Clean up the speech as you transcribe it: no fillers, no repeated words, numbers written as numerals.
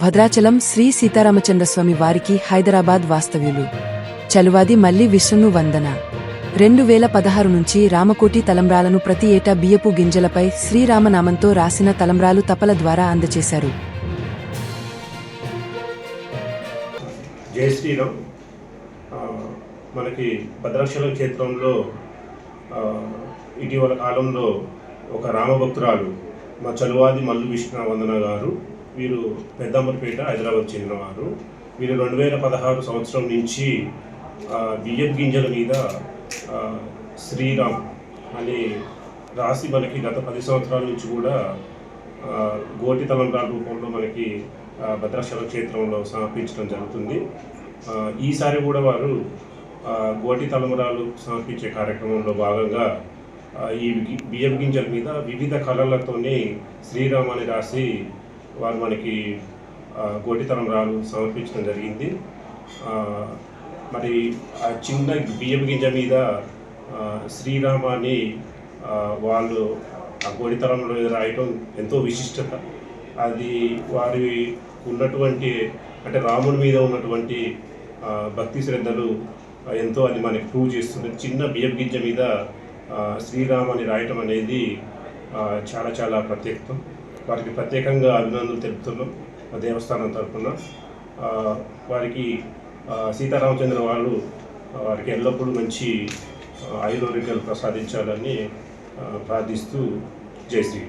భద్రాచలం శ్రీ సీతారామచంద్రస్వామి వారికి హైదరాబాద్ వాస్తవ్యులు చలువాది మల్లి విష్ణు వందన 2016 నుంచి రామకోటి తలంబ్రాలను ప్రతి ఏటా బియ్యపు గింజలపై శ్రీరామనామంతో రాసిన తలంబ్రాలు తపల ద్వారా అందజేశారు. జై శ్రీరామ్. మనకి భద్రాచలం క్షేత్రంలో ఇటీవల కాలంలో ఒక రామభక్తురాలు మా చలువాది మల్లు విష్ణు వందన గారు, వీరు పెద్దాంబర్పేట హైదరాబాద్ చెందినవారు. వీరు 2016 సంవత్సరం నుంచి బియ్యం గింజల మీద శ్రీరామ్ అని రాసి మనకి గత 10 సంవత్సరాల నుంచి కూడా గోటి తలంబ్రాల రూపంలో మనకి భద్రాచలం క్షేత్రంలో సమర్పించడం జరుగుతుంది. ఈసారి కూడా వారు గోటి తలంబ్రాలు సమర్పించే కార్యక్రమంలో భాగంగా ఈ బియ్యం గింజల మీద వివిధ కళలతోనే శ్రీరామ్ అని రాసి వారు మనకి గోటి తలంబ్రాలు సమర్పించడం జరిగింది. మరి ఆ చిన్న బియ్యం గింజ మీద శ్రీరామ అని వాళ్ళు ఆ గోటి తలంబ్రాల మీద రాయటం ఎంతో విశిష్టత. అది వారి ఉన్నటువంటి అంటే రాముడి మీద ఉన్నటువంటి భక్తి శ్రద్ధలు ఎంతో అది మనకి ప్రూవ్ చేస్తుంది. చిన్న బియ్యం గింజ మీద శ్రీరామ్ అని రాయటం అనేది చాలా చాలా ప్రత్యేకత. వారికి ప్రత్యేకంగా అభినందనలు తెలుపుతున్నాం దేవస్థానం తరఫున. వారికి సీతారామచంద్ర వాళ్ళు వారికి ఎల్లప్పుడూ మంచి ఆయుర్వేదికలు ప్రసాదించాలని ప్రార్థిస్తూ జై శ్రీ.